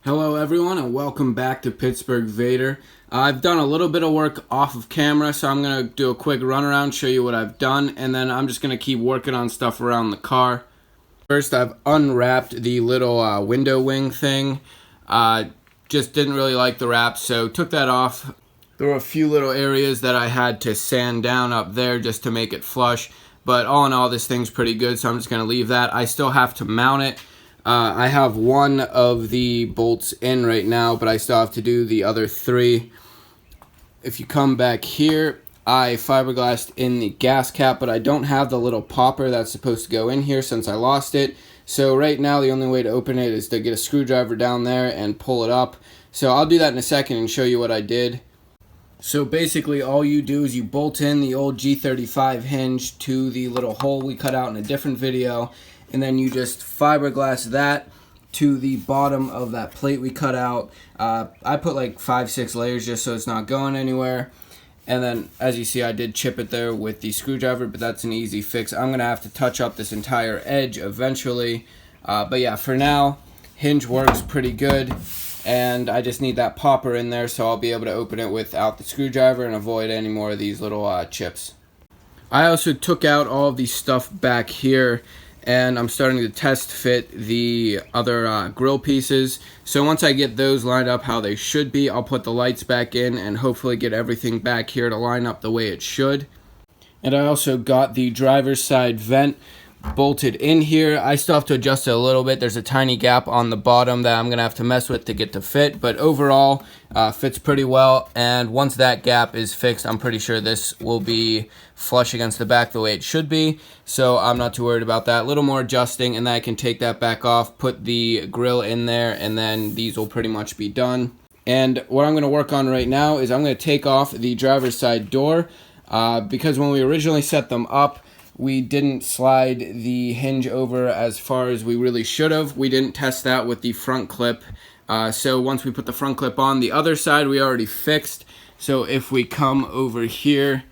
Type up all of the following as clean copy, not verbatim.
Hello everyone and welcome back to Pittsburgh Vader. I've done a little bit of work off of camera, so I'm going to do a quick run around, show you what I've done, and then I'm just going to keep working on stuff around the car. First, I've unwrapped the little window wing thing. Just didn't really like the wrap, so took that off. There were a few little areas that I had to sand down up there just to make it flush, but all in all this thing's pretty good, so I'm just going to leave that. I still have to mount it. I have one of the bolts in right now, but I still have to do the other three. If you come back here, I fiberglassed in the gas cap, but I don't have the little popper that's supposed to go in here since I lost it. So right now the only way to open it is to get a screwdriver down there and pull it up. So I'll do that in a second and show you what I did. So basically all you do is you bolt in the old G35 hinge to the little hole we cut out in a different video, and then you just fiberglass that to the bottom of that plate we cut out. I put like 5-6 layers just so it's not going anywhere. And then as you see, I did chip it there with the screwdriver, but that's an easy fix. I'm gonna have to touch up this entire edge eventually. But yeah, for now, hinge works pretty good. And I just need that popper in there so I'll be able to open it without the screwdriver and avoid any more of these little chips. I also took out all of the stuff back here, and I'm starting to test fit the other grill pieces. So once I get those lined up how they should be, I'll put the lights back in and hopefully get everything back here to line up the way it should. And I also got the driver's side vent bolted in here. I still have to adjust it a little bit. There's a tiny gap on the bottom that I'm going to have to mess with to get to fit, but overall fits pretty well. And once that gap is fixed, I'm pretty sure this will be flush against the back the way it should be, so I'm not too worried about that. A little more adjusting and then I can take that back off, put the grill in there, and then these will pretty much be done. And what I'm going to work on right now is I'm going to take off the driver's side door because when we originally set them up, we didn't slide the hinge over as far as we really should have. We didn't test that with the front clip. So once we put the front clip on, the other side we already fixed. So if we come over here,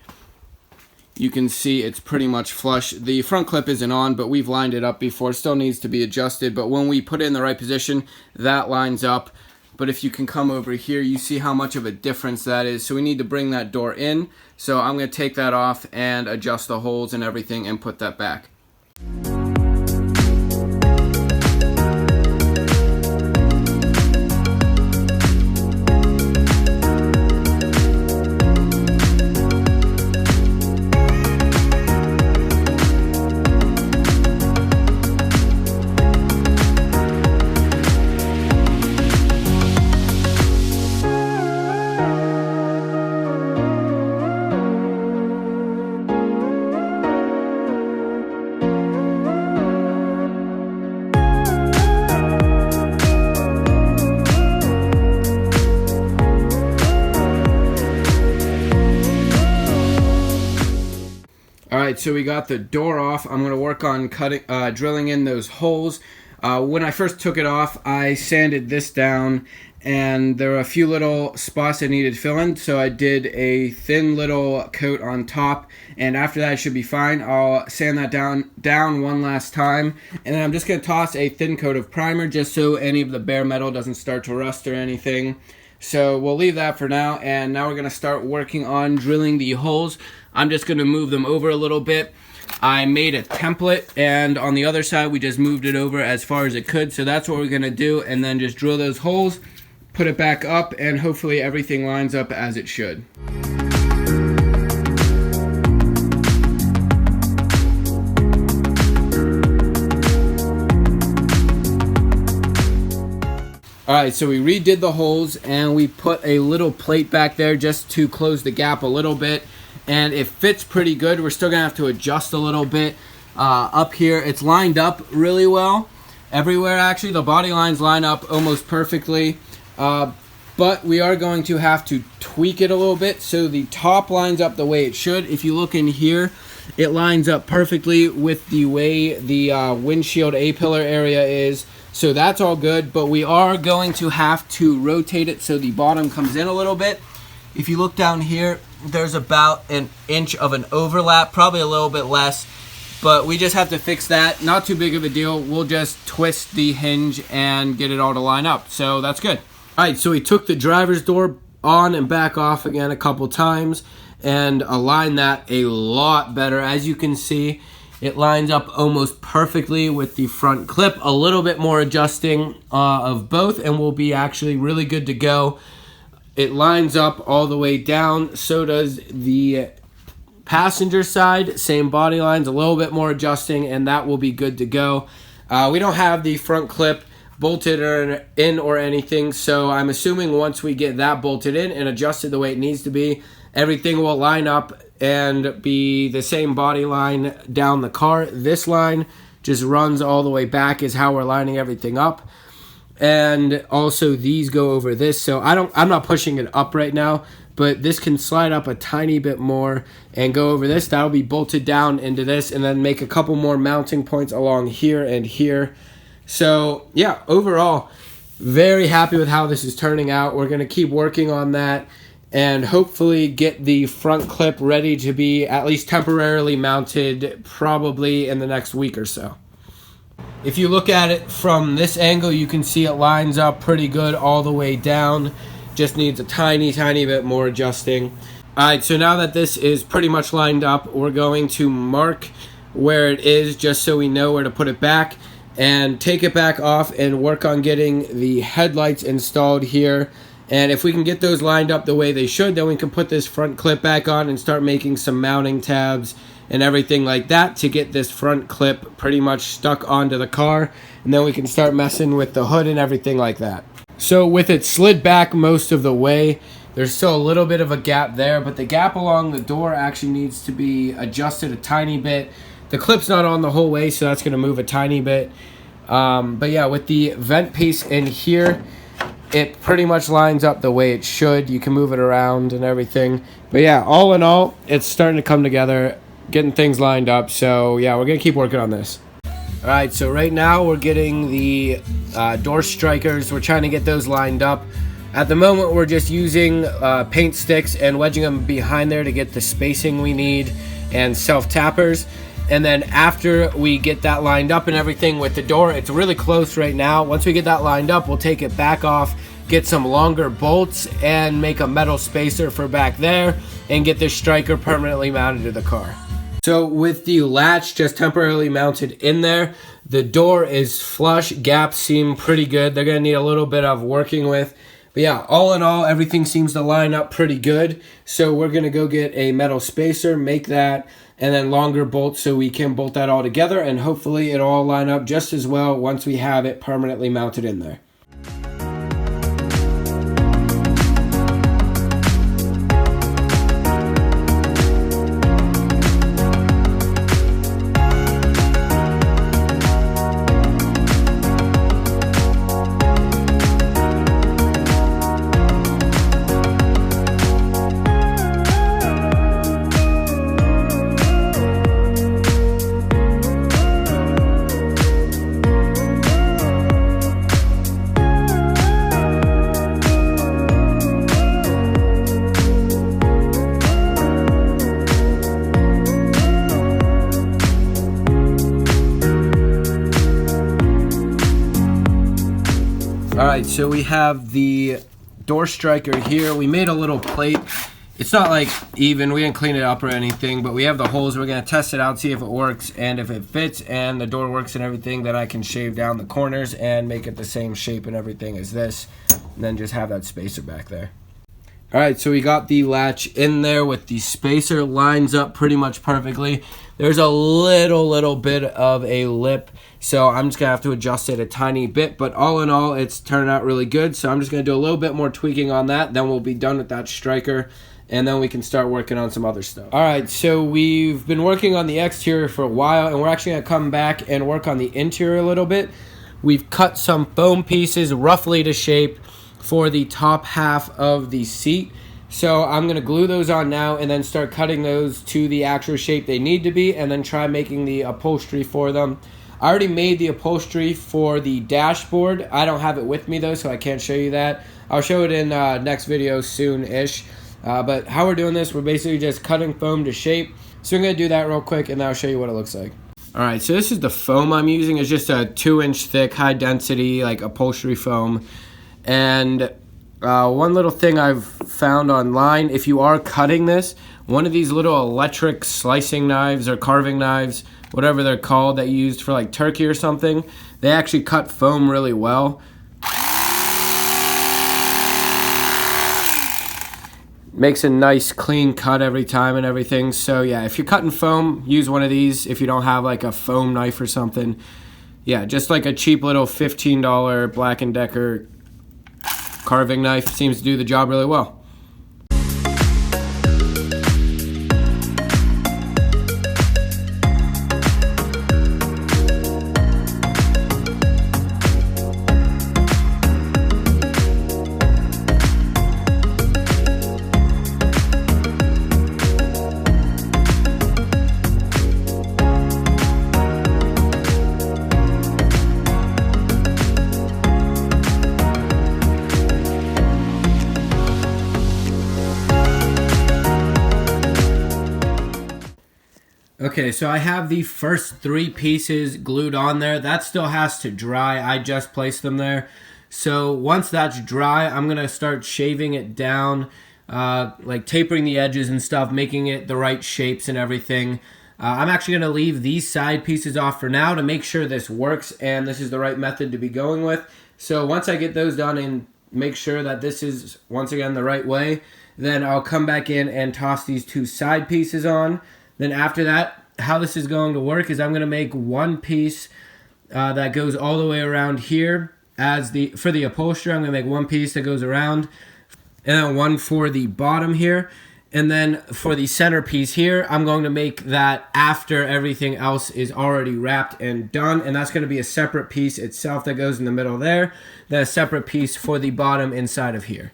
you can see it's pretty much flush. The front clip isn't on, but we've lined it up before. It still needs to be adjusted, but when we put it in the right position, that lines up. But if you can come over here, you see how much of a difference that is. So we need to bring that door in. So I'm going to take that off and adjust the holes and everything and put that back. Alright, so we got the door off. I'm going to work on drilling in those holes. When I first took it off, I sanded this down, and there were a few little spots that needed filling, so I did a thin little coat on top, and after that it should be fine. I'll sand that down one last time, and then I'm just going to toss a thin coat of primer just so any of the bare metal doesn't start to rust or anything. So we'll leave that for now, and now we're going to start working on drilling the holes. I'm just going to move them over a little bit. I made a template, and on the other side we just moved it over as far as it could. So that's what we're going to do, and then just drill those holes, put it back up, and hopefully everything lines up as it should. Alright, so we redid the holes and we put a little plate back there just to close the gap a little bit, and it fits pretty good. We're still going to have to adjust a little bit up here. It's lined up really well everywhere actually. The body lines line up almost perfectly, but we are going to have to tweak it a little bit so the top lines up the way it should. If you look in here, it lines up perfectly with the way the windshield A-pillar area is. So that's all good, but we are going to have to rotate it so the bottom comes in a little bit. If you look down here, there's about an inch of an overlap, probably a little bit less. but we just have to fix that. Not too big of a deal. We'll just twist the hinge and get it all to line up. So that's good. All right, so we took the driver's door on and back off again a couple times and aligned that a lot better. As you can see, it lines up almost perfectly with the front clip. A little bit more adjusting of both, and we'll be actually really good to go. It lines up all the way down. So does the passenger side. Same body lines, a little bit more adjusting, and that will be good to go. We don't have the front clip bolted or anything, so I'm assuming once we get that bolted in and adjusted the way it needs to be, everything will line up and be the same body line down the car. This line just runs all the way back is how we're lining everything up. And also these go over this, so I'm not pushing it up right now, but this can slide up a tiny bit more and go over this. That'll be bolted down into this, and then make a couple more mounting points along here and here. So yeah, overall, very happy with how this is turning out. We're gonna keep working on that and hopefully get the front clip ready to be at least temporarily mounted probably in the next week or so. If you look at it from this angle, you can see it lines up pretty good all the way down. Just needs a tiny bit more adjusting. All right, so now that this is pretty much lined up, we're going to mark where it is just so we know where to put it back and take it back off and work on getting the headlights installed here. And if we can get those lined up the way they should, then we can put this front clip back on and start making some mounting tabs and everything like that to get this front clip pretty much stuck onto the car. And then we can start messing with the hood and everything like that. So with it slid back most of the way, there's still a little bit of a gap there, but the gap along the door actually needs to be adjusted a tiny bit. The clip's not on the whole way, so that's going to move a tiny bit. But yeah, with the vent piece in here, it pretty much lines up the way it should. You can move it around and everything. But yeah, all in all, it's starting to come together, getting things lined up. So yeah, we're going to keep working on this. All right, so right now we're getting the door strikers. We're trying to get those lined up. At the moment, we're just using paint sticks and wedging them behind there to get the spacing we need and self-tappers. And then after we get that lined up and everything with the door, it's really close right now. Once we get that lined up, we'll take it back off, get some longer bolts, and make a metal spacer for back there, and get this striker permanently mounted to the car. So with the latch just temporarily mounted in there, the door is flush. Gaps seem pretty good. They're going to need a little bit of working with. But yeah, all in all, everything seems to line up pretty good. So we're going to go get a metal spacer, make that, and then longer bolts so we can bolt that all together, and hopefully it'll all line up just as well once we have it permanently mounted in there. Alright, so we have the door striker here. We made a little plate. It's not like even, we didn't clean it up or anything, but we have the holes. We're going to test it out, see if it works, and if it fits and the door works and everything, then I can shave down the corners and make it the same shape and everything as this, and then just have that spacer back there. Alright, so we got the latch in there with the spacer, lines up pretty much perfectly. There's a little bit of a lip, so I'm just going to have to adjust it a tiny bit, but all in all, it's turned out really good, so I'm just going to do a little bit more tweaking on that, then we'll be done with that striker, and then we can start working on some other stuff. Alright, so we've been working on the exterior for a while, and we're actually going to come back and work on the interior a little bit. We've cut some foam pieces roughly to shape for the top half of the seat. So I'm going to glue those on now and then start cutting those to the actual shape they need to be, and then try making the upholstery for them. I already made the upholstery for the dashboard. I don't have it with me though, so I can't show you that. I'll show it in next video soon-ish. But how we're doing this, we're basically just cutting foam to shape. So I'm going to do that real quick and then I'll show you what it looks like. Alright, so this is the foam I'm using. It's just a 2-inch thick, high density, like upholstery foam. And one little thing I've found online, if you are cutting this, one of these little electric slicing knives or carving knives, whatever they're called, that you used for like turkey or something, they actually cut foam really well. Makes a nice clean cut every time and everything. So yeah, if you're cutting foam, use one of these. If you don't have like a foam knife or something, yeah, just like a cheap little $15 Black & Decker carving knife seems to do the job really well. Okay, so I have the first 3 pieces glued on there. That still has to dry. I just placed them there. So once that's dry, I'm going to start shaving it down, like tapering the edges and stuff, making it the right shapes and everything. I'm actually going to leave these side pieces off for now to make sure this works and this is the right method to be going with. So once I get those done and make sure that this is, once again, the right way, then I'll come back in and toss these 2 side pieces on. Then after that, how this is going to work is I'm going to make one piece that goes all the way around here for the upholstery. I'm going to make one piece that goes around, and then one for the bottom here. And then for the center piece here, I'm going to make that after everything else is already wrapped and done. And that's going to be a separate piece itself that goes in the middle there. Then a separate piece for the bottom inside of here.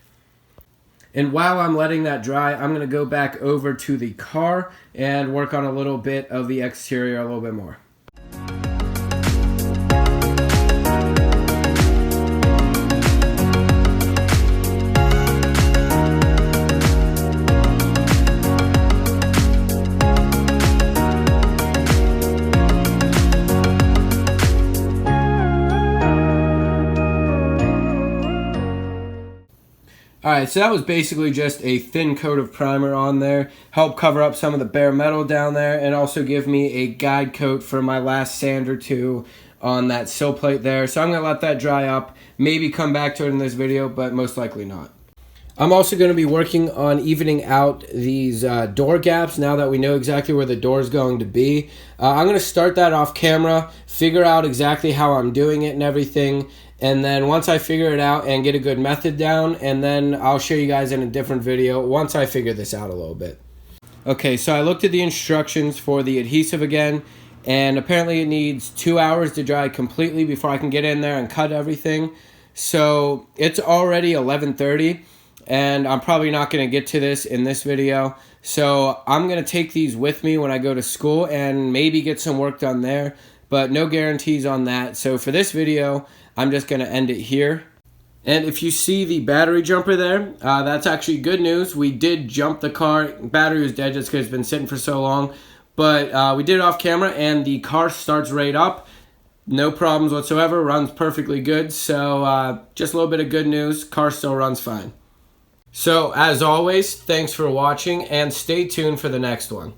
And while I'm letting that dry, I'm going to go back over to the car and work on a little bit of the exterior a little bit more. Alright, so that was basically just a thin coat of primer on there, help cover up some of the bare metal down there, and also give me a guide coat for my last sand or 2 on that sill plate there. So I'm going to let that dry up, maybe come back to it in this video, but most likely not. I'm also going to be working on evening out these door gaps now that we know exactly where the door is going to be. I'm going to start that off camera, figure out exactly how I'm doing it and everything. And then once I figure it out and get a good method down, and then I'll show you guys in a different video once I figure this out a little bit. Okay, so I looked at the instructions for the adhesive again, and apparently it needs 2 hours to dry completely before I can get in there and cut everything. So it's already 11:30, and I'm probably not going to get to this in this video. So I'm going to take these with me when I go to school and maybe get some work done there, but no guarantees on that. So for this video, I'm just going to end it here. And if you see the battery jumper there, that's actually good news. We did jump the car. Battery was dead just because it's been sitting for so long. But we did it off camera, and the car starts right up. No problems whatsoever. Runs perfectly good. So just a little bit of good news. Car still runs fine. So as always, thanks for watching, and stay tuned for the next one.